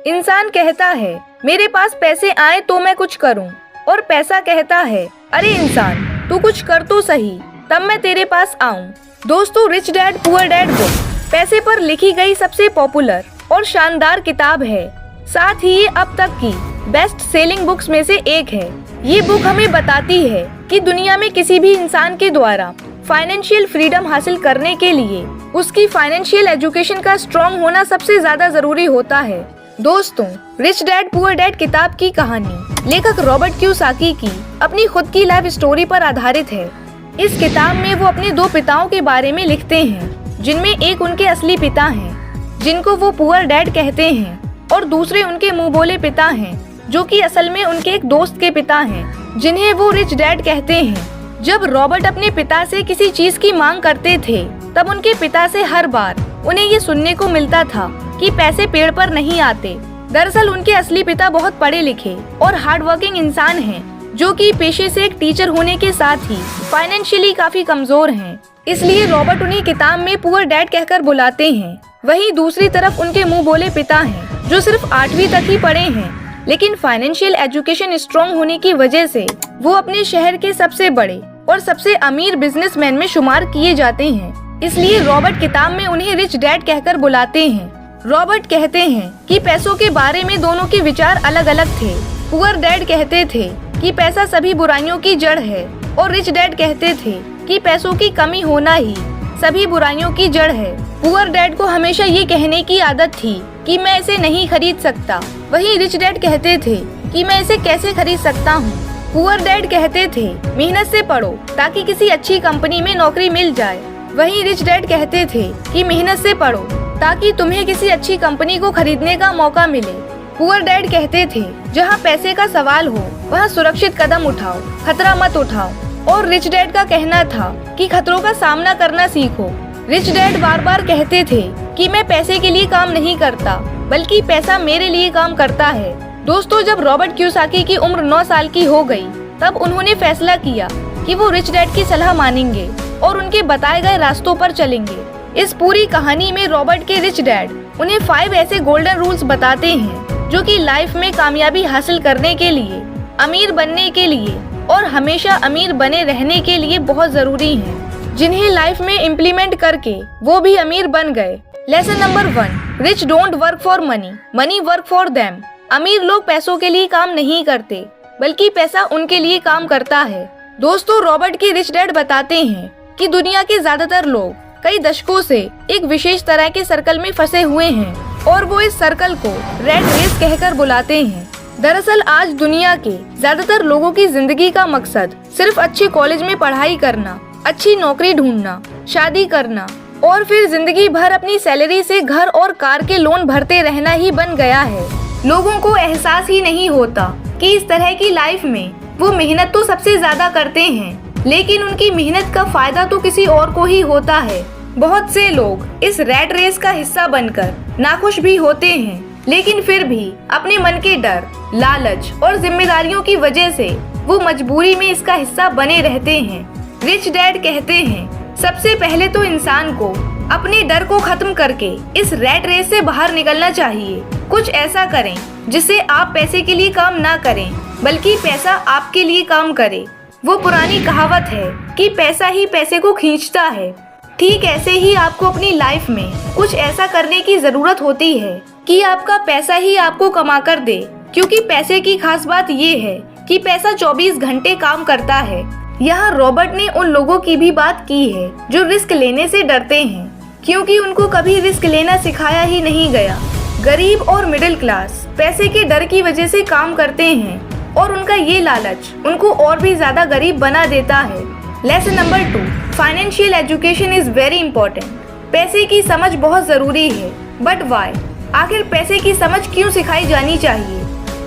इंसान कहता है मेरे पास पैसे आए तो मैं कुछ करूं, और पैसा कहता है अरे इंसान तू कुछ कर तो सही, तब मैं तेरे पास आऊं। दोस्तों, rich dad poor dad book पैसे पर लिखी गई सबसे पॉपुलर और शानदार किताब है। साथ ही ये अब तक की बेस्ट सेलिंग बुक्स में से एक है। ये बुक हमें बताती है कि दुनिया में किसी भी इंसान के द्वारा फाइनेंशियल फ्रीडम हासिल करने के लिए उसकी फाइनेंशियल एजुकेशन का स्ट्रॉन्ग होना सबसे ज्यादा जरूरी होता है। दोस्तों, रिच डैड पुअर डैड किताब की कहानी लेखक रॉबर्ट कियोसाकी की अपनी खुद की लाइफ स्टोरी पर आधारित है। इस किताब में वो अपने दो पिताओं के बारे में लिखते हैं, जिनमें एक उनके असली पिता हैं, जिनको वो पुअर डैड कहते हैं, और दूसरे उनके मुंह बोले पिता हैं, जो कि असल में उनके एक दोस्त के पिता हैं, जिन्हें वो रिच डैड कहते हैं। जब रॉबर्ट अपने पिता से किसी चीज की मांग करते थे, तब उनके पिता से हर बार उन्हें ये सुनने को मिलता था कि पैसे पेड़ पर नहीं आते। दरअसल उनके असली पिता बहुत पढ़े लिखे और हार्ड वर्किंग इंसान हैं, जो कि पेशे से एक टीचर होने के साथ ही फाइनेंशियली काफी कमजोर हैं। इसलिए रॉबर्ट उन्हें किताब में पुअर डैड कहकर बुलाते हैं। वहीं दूसरी तरफ उनके मुंह बोले पिता हैं, जो सिर्फ 8वीं तक ही पढ़े हैं, लेकिन फाइनेंशियल एजुकेशन स्ट्रॉन्ग होने की वजह से वो अपने शहर के सबसे बड़े और सबसे अमीर बिजनेसमैन में शुमार किए जाते हैं। इसलिए रॉबर्ट किताब में उन्हें रिच डैड कहकर बुलाते हैं। रॉबर्ट कहते हैं कि पैसों के बारे में दोनों के विचार अलग अलग थे। पुअर डैड कहते थे कि पैसा सभी बुराइयों की जड़ है, और रिच डैड कहते थे कि पैसों की कमी होना ही सभी बुराइयों की जड़ है। पुअर डैड को हमेशा ये कहने की आदत थी कि मैं इसे नहीं खरीद सकता, वहीं रिच डैड कहते थे कि मैं इसे कैसे खरीद सकता हूँ। पुअर डैड कहते थे मेहनत से पढ़ो ताकि किसी अच्छी कंपनी में नौकरी मिल जाए, वहीं रिच डैड कहते थे कि मेहनत से पढ़ो ताकि तुम्हें किसी अच्छी कंपनी को खरीदने का मौका मिले। पुअर डैड कहते थे जहाँ पैसे का सवाल हो वहाँ सुरक्षित कदम उठाओ, खतरा मत उठाओ, और रिच डैड का कहना था कि खतरों का सामना करना सीखो। रिच डैड बार बार कहते थे कि मैं पैसे के लिए काम नहीं करता, बल्कि पैसा मेरे लिए काम करता है। दोस्तों, जब रॉबर्ट कियोसाकी की उम्र 9 साल की हो गई, तब उन्होंने फैसला किया कि वो रिच डैड की सलाह मानेंगे और उनके बताए गए रास्तों पर चलेंगे। इस पूरी कहानी में रॉबर्ट के रिच डैड उन्हें 5 ऐसे गोल्डन रूल्स बताते हैं, जो कि लाइफ में कामयाबी हासिल करने के लिए, अमीर बनने के लिए और हमेशा अमीर बने रहने के लिए बहुत जरूरी हैं, जिन्हें लाइफ में इम्प्लीमेंट करके वो भी अमीर बन गए। Lesson number 1, rich don't work for money, money work for them. अमीर लोग पैसों के लिए काम नहीं करते, बल्कि पैसा उनके लिए काम करता है। दोस्तों, रॉबर्ट के रिच डैड बताते हैं कि दुनिया के ज्यादातर लोग कई दशकों से एक विशेष तरह के सर्कल में फंसे हुए हैं, और वो इस सर्कल को रैट रेस कहकर बुलाते हैं। दरअसल आज दुनिया के ज्यादातर लोगों की जिंदगी का मकसद सिर्फ अच्छे कॉलेज में पढ़ाई करना, अच्छी नौकरी ढूंढना, शादी करना और फिर जिंदगी भर अपनी सैलरी से घर और कार के लोन भरते रहना ही बन गया है। लोगों को एहसास ही नहीं होता कि इस तरह की लाइफ में वो मेहनत तो सबसे ज्यादा करते हैं, लेकिन उनकी मेहनत का फायदा तो किसी और को ही होता है। बहुत से लोग इस रैट रेस का हिस्सा बनकर नाखुश भी होते हैं, लेकिन फिर भी अपने मन के डर, लालच और जिम्मेदारियों की वजह से वो मजबूरी में इसका हिस्सा बने रहते हैं। रिच डैड कहते हैं सबसे पहले तो इंसान को अपने डर को खत्म करके इस रैट रेस से बाहर निकलना चाहिए। कुछ ऐसा करें जिससे आप पैसे के लिए काम ना करें, बल्कि पैसा आपके लिए काम करे। वो पुरानी कहावत है कि पैसा ही पैसे को खींचता है। ठीक ऐसे ही आपको अपनी लाइफ में कुछ ऐसा करने की जरूरत होती है कि आपका पैसा ही आपको कमा कर दे, क्योंकि पैसे की खास बात ये है कि पैसा 24 घंटे काम करता है। यहाँ रॉबर्ट ने उन लोगों की भी बात की है जो रिस्क लेने से डरते हैं, क्योंकि उनको कभी रिस्क लेना सिखाया ही नहीं गया। गरीब और मिडिल क्लास पैसे के डर की वजह से काम करते हैं, और उनका ये लालच उनको और भी ज्यादा गरीब बना देता है। Lesson number 2, financial education is very important. पैसे की समझ बहुत जरूरी है, बट वाई? आखिर पैसे की समझ क्यों सिखाई जानी चाहिए?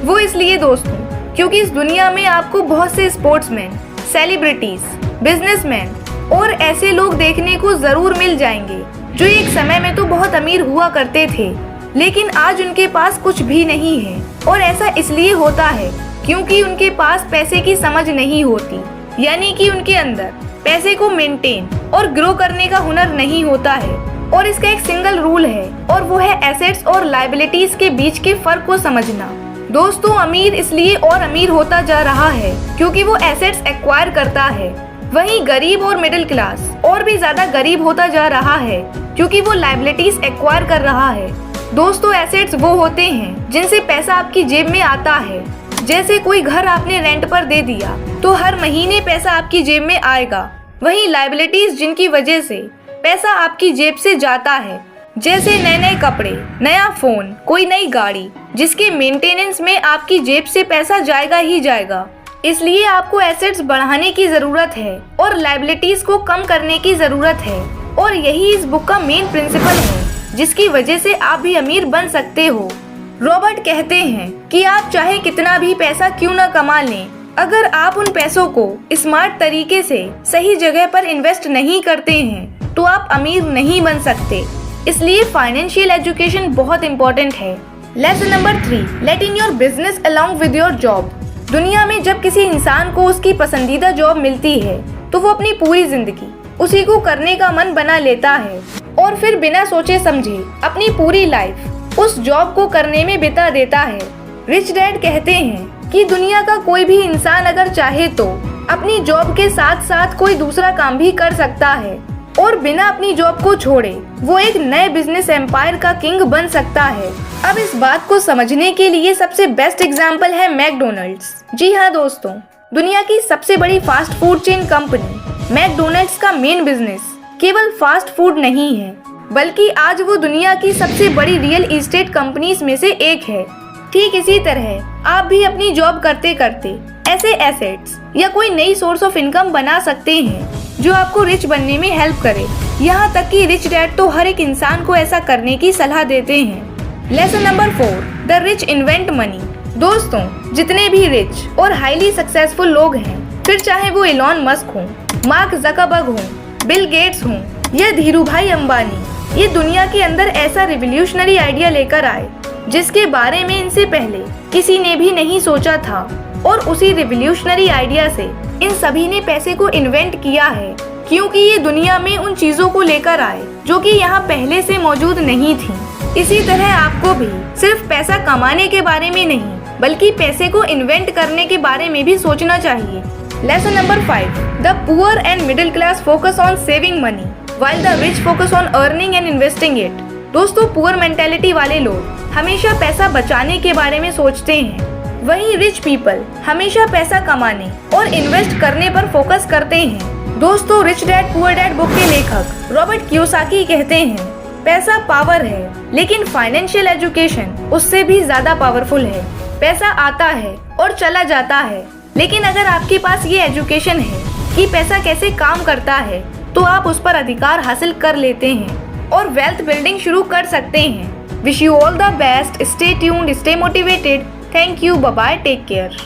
वो इसलिए दोस्तों, क्योंकि इस दुनिया में आपको बहुत से स्पोर्ट्समैन, सेलिब्रिटीज, बिजनेसमैन और ऐसे लोग देखने को जरूर मिल जाएंगे जो एक समय में तो बहुत अमीर हुआ करते थे, लेकिन आज उनके पास कुछ भी नहीं है। और ऐसा इसलिए होता है क्योंकि उनके पास पैसे की समझ नहीं होती, यानी कि उनके अंदर पैसे को मेंटेन और ग्रो करने का हुनर नहीं होता है। और इसका एक सिंगल रूल है और वो है एसेट्स और लायबिलिटीज के बीच के फर्क को समझना। दोस्तों, अमीर इसलिए और अमीर होता जा रहा है क्योंकि वो एसेट्स एक्वायर करता है। वहीं गरीब और मिडिल क्लास और भी ज्यादा गरीब होता जा रहा है क्योंकि वो लायबिलिटीज एक्वायर कर रहा है। दोस्तों, एसेट्स वो होते हैं जिनसे पैसा आपकी जेब में आता है। जैसे कोई घर आपने रेंट पर दे दिया तो हर महीने पैसा आपकी जेब में आएगा। वहीं लायबिलिटीज जिनकी वजह से पैसा आपकी जेब से जाता है, जैसे नए कपड़े, नया फोन, कोई नई गाड़ी, जिसके मेंटेनेंस में आपकी जेब से पैसा जाएगा ही जाएगा। इसलिए आपको एसेट्स बढ़ाने की जरूरत है और लायबिलिटीज को कम करने की जरूरत है। और यही इस बुक का मेन प्रिंसिपल है जिसकी वजह से आप भी अमीर बन सकते हो। रॉबर्ट कहते हैं कि आप चाहे कितना भी पैसा क्यों न कमा लें, अगर आप उन पैसों को स्मार्ट तरीके से सही जगह पर इन्वेस्ट नहीं करते हैं तो आप अमीर नहीं बन सकते। इसलिए फाइनेंशियल एजुकेशन बहुत इम्पोर्टेंट है। Lesson number 3, letting your business along with your job. दुनिया में जब किसी इंसान को उसकी पसंदीदा जॉब मिलती है तो वो अपनी पूरी जिंदगी उसी को करने का मन बना लेता है और फिर बिना सोचे समझे अपनी पूरी लाइफ उस जॉब को करने में बिता देता है। रिच डैड कहते हैं कि दुनिया का कोई भी इंसान अगर चाहे तो अपनी जॉब के साथ साथ कोई दूसरा काम भी कर सकता है और बिना अपनी जॉब को छोड़े वो एक नए बिजनेस एम्पायर का किंग बन सकता है। अब इस बात को समझने के लिए सबसे बेस्ट एग्जाम्पल है मैकडोनल्ड्स। जी हाँ दोस्तों, दुनिया की सबसे बड़ी fast food chain company McDonald's का मेन बिजनेस केवल फास्ट फूड नहीं है, बल्कि आज वो दुनिया की सबसे बड़ी रियल एस्टेट कंपनीज में से एक है। ठीक इसी तरह आप भी अपनी जॉब करते करते ऐसे एसेट्स या कोई नई सोर्स ऑफ इनकम बना सकते हैं जो आपको रिच बनने में हेल्प करे। यहाँ तक कि रिच डैड तो हर एक इंसान को ऐसा करने की सलाह देते हैं। Lesson number 4, the rich invent money. दोस्तों, जितने भी रिच और हाईली सक्सेसफुल लोग हैं, फिर चाहे वो इलॉन मस्क हो, मार्क जकरबर्ग हो, बिल गेट्स हो या धीरूभाई अंबानी, ये दुनिया के अंदर ऐसा रिवॉल्यूशनरी आइडिया लेकर आए जिसके बारे में इनसे पहले किसी ने भी नहीं सोचा था। और उसी रिवॉल्यूशनरी आइडिया से इन सभी ने पैसे को इन्वेंट किया है क्योंकि ये दुनिया में उन चीजों को लेकर आए जो कि यहाँ पहले से मौजूद नहीं थी। इसी तरह आपको भी सिर्फ पैसा कमाने के बारे में नहीं बल्कि पैसे को इन्वेंट करने के बारे में भी सोचना चाहिए। Lesson number 5, the poor and middle class focus on saving money while the rich focus on earning and investing it. दोस्तों, पुअर मेंटेलिटी वाले लोग हमेशा पैसा बचाने के बारे में सोचते हैं, वहीं रिच पीपल हमेशा पैसा कमाने और इन्वेस्ट करने पर फोकस करते हैं। दोस्तों, rich dad poor dad book के लेखक रॉबर्ट कियोसाकी कहते हैं, पैसा पावर है लेकिन फाइनेंशियल एजुकेशन उससे भी ज्यादा पावरफुल है। पैसा आता है और चला जाता है, लेकिन अगर आपके पास ये एजुकेशन है कि पैसा कैसे काम करता है तो आप उस पर अधिकार हासिल कर लेते हैं और वेल्थ बिल्डिंग शुरू कर सकते हैं। Wish you all the best, stay tuned, stay motivated. Thank you, bye bye, take care.